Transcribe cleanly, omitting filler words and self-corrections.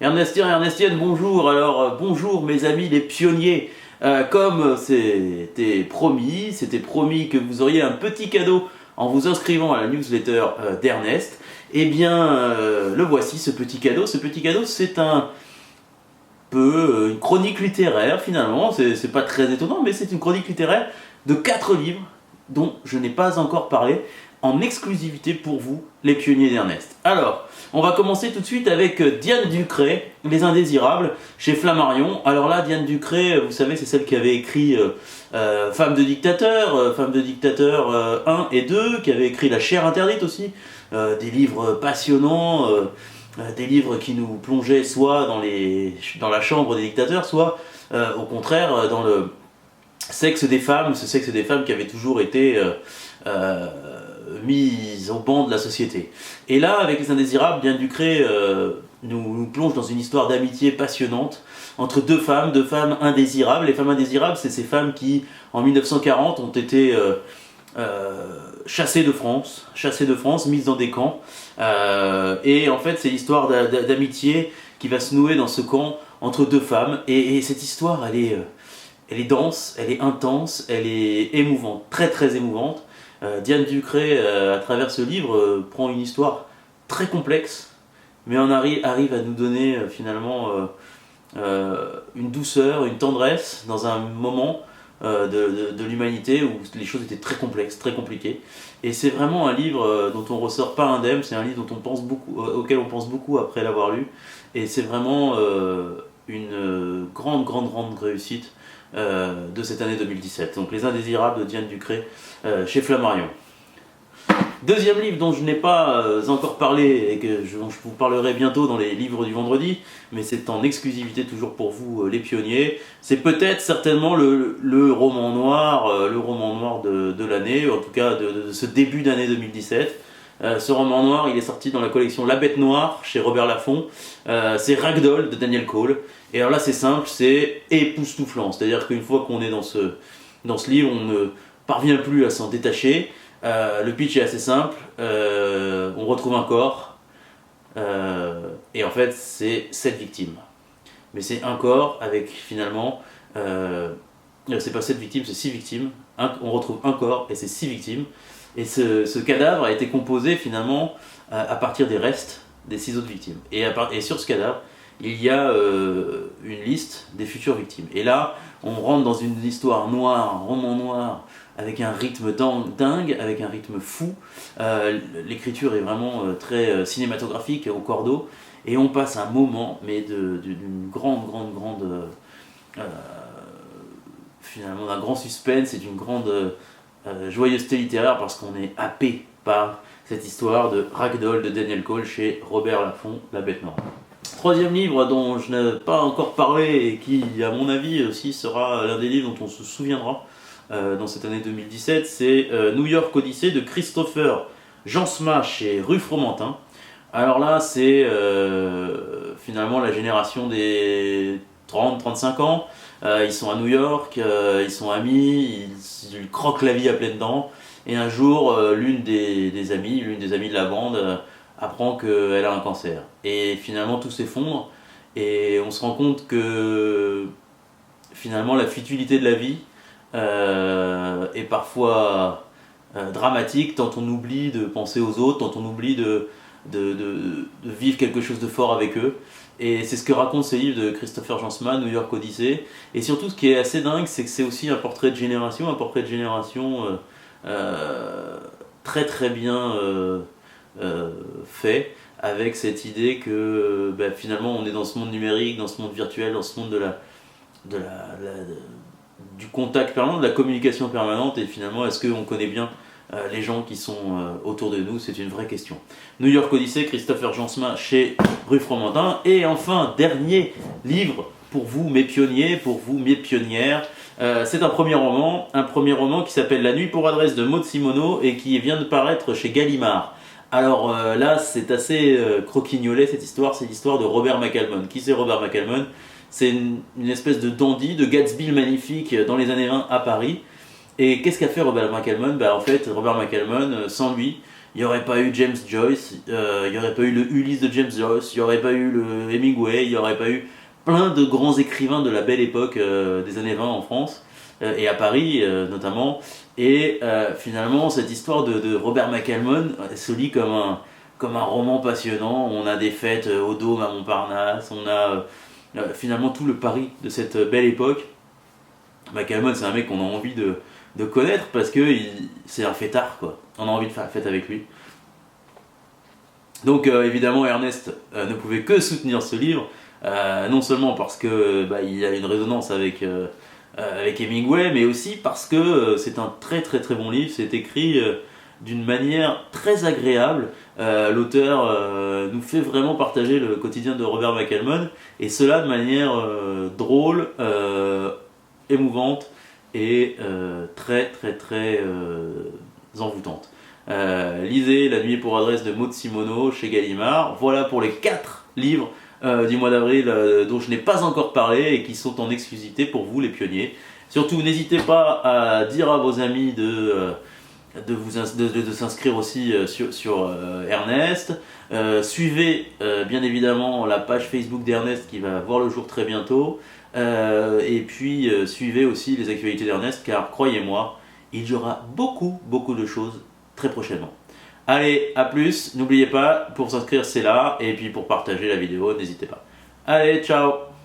Ernestien et Ernestienne, bonjour. Alors, bonjour mes amis les pionniers. Comme c'était promis que vous auriez un petit cadeau en vous inscrivant à la newsletter d'Ernest. Eh bien, le voici, ce petit cadeau. Ce petit cadeau, c'est un peu une chronique littéraire finalement. C'est pas très étonnant, mais c'est une chronique littéraire de 4 livres dont je n'ai pas encore parlé, en exclusivité pour vous, les pionniers d'Ernest. Alors, on va commencer tout de suite avec Diane Ducré, Les Indésirables, chez Flammarion. Alors là, Diane Ducré, vous savez, c'est celle qui avait écrit Femme de dictateur, 1 et 2, qui avait écrit La chair interdite aussi, des livres passionnants, des livres qui nous plongeaient soit dans la chambre des dictateurs, soit au contraire dans le sexe des femmes, ce sexe des femmes qui avait toujours été mise au banc de la société. Et là, avec Les Indésirables, Diane Ducré nous plonge dans une histoire d'amitié passionnante entre deux femmes indésirables. Les femmes indésirables, c'est ces femmes qui, en 1940, ont été chassées de France, mises dans des camps. Et en fait, c'est l'histoire d'amitié qui va se nouer dans ce camp entre deux femmes. Et cette histoire, elle est dense, elle est intense, elle est émouvante, très très émouvante. Diane Ducré, à travers ce livre, prend une histoire très complexe, mais on arrive à nous donner finalement une douceur, une tendresse dans un moment de l'humanité où les choses étaient très complexes, très compliquées. Et c'est vraiment un livre dont on ressort pas indemne, c'est un livre dont on pense beaucoup, auquel on pense beaucoup après l'avoir lu. Et c'est vraiment une grande réussite de cette année 2017. Donc Les Indésirables de Diane Ducré chez Flammarion. Deuxième livre dont je n'ai pas encore parlé et dont je vous parlerai bientôt dans les livres du vendredi, mais c'est en exclusivité toujours pour vous les pionniers, c'est peut-être certainement le roman noir de l'année, en tout cas de ce début d'année 2017. Ce roman noir, il est sorti dans la collection La Bête Noire chez Robert Laffont. C'est Ragdoll de Daniel Cole. Et alors là, c'est simple, c'est époustouflant. C'est-à-dire qu'une fois qu'on est dans ce livre, on ne parvient plus à s'en détacher. Le pitch est assez simple. On retrouve un corps. Et en fait, c'est 7 victimes. Mais c'est un corps avec finalement... c'est pas 7 victimes, c'est 6 victimes. On retrouve un corps et c'est 6 victimes. Et ce cadavre a été composé finalement à partir des restes des 6 autres victimes. Et sur ce cadavre, il y a une liste des futures victimes. Et là, on rentre dans une histoire noire, un roman noir, avec un rythme dingue, avec un rythme fou. L'écriture est vraiment très cinématographique, au cordeau. Et on passe un moment, mais d'une grande finalement d'un grand suspense et d'une grande joyeuseté littéraire, parce qu'on est happé par cette histoire de Ragdoll de Daniel Cole chez Robert Laffont, La Bête Noire. Troisième livre dont je n'ai pas encore parlé et qui, à mon avis, aussi sera l'un des livres dont on se souviendra dans cette année 2017, c'est New York Odyssey de Christopher Jansma chez Rue Fromentin. Alors là, c'est finalement la génération des 30-35 ans. Ils sont à New York, ils sont amis, ils croquent la vie à pleines dents. Et un jour, l'une des amies de la bande apprend qu'elle a un cancer. Et finalement, tout s'effondre. Et on se rend compte que finalement, la futilité de la vie est parfois dramatique, tant on oublie de penser aux autres, tant on oublie de vivre quelque chose de fort avec eux. Et c'est ce que raconte ce livre de Christopher Jansma, New York Odyssey. Et surtout, ce qui est assez dingue, c'est que c'est aussi un portrait de génération très très bien fait, avec cette idée que finalement on est dans ce monde numérique, dans ce monde virtuel, dans ce monde du contact permanent, de la communication permanente, et finalement est-ce qu'on connaît bien les gens qui sont autour de nous? C'est une vraie question. New York Odyssey, Christopher Jansma chez Rue Fromentin. Et enfin, dernier livre pour vous mes pionniers, pour vous mes pionnières. C'est un premier roman qui s'appelle La Nuit pour adresse de Maud Simoneau et qui vient de paraître chez Gallimard. Alors là, c'est assez croquignolet cette histoire, c'est l'histoire de Robert McCalmon. Qui c'est Robert McCalmon? C'est une espèce de dandy, de Gatsby magnifique dans les années 20 à Paris. Et qu'est-ce qu'a fait Robert McCalmon? En fait, Robert McCalmon, sans lui, il n'y aurait pas eu James Joyce, il n'y aurait pas eu le Ulysse de James Joyce, il n'y aurait pas eu le Hemingway, il n'y aurait pas eu plein de grands écrivains de la belle époque des années 20 en France, et à Paris notamment. Et finalement, cette histoire de Robert McCalmon se lit comme un roman passionnant. On a des fêtes au Dôme à Montparnasse, on a finalement tout le Paris de cette belle époque. McCalmon, c'est un mec qu'on a envie de connaître parce que c'est un fêtard, quoi. On a envie de faire la fête avec lui. Donc évidemment, Ernest ne pouvait que soutenir ce livre, non seulement parce que il a une résonance avec Hemingway, mais aussi parce que c'est un très très très bon livre. C'est écrit d'une manière très agréable. L'auteur nous fait vraiment partager le quotidien de Robert McCalmon, et cela de manière drôle, émouvante et très très très envoûtante. Lisez La nuit est pour adresse de Maud Simoneau chez Gallimard. Voilà pour les 4 livres du mois d'avril dont je n'ai pas encore parlé et qui sont en exclusivité pour vous les pionniers. Surtout n'hésitez pas à dire à vos amis de s'inscrire aussi sur Ernest. Suivez bien évidemment la page Facebook d'Ernest qui va voir le jour très bientôt. Et puis suivez aussi les actualités d'Ernest, car croyez-moi, il y aura beaucoup beaucoup de choses très prochainement. Allez, à plus, n'oubliez pas, pour s'inscrire c'est là, et puis pour partager la vidéo, n'hésitez pas. Allez, ciao!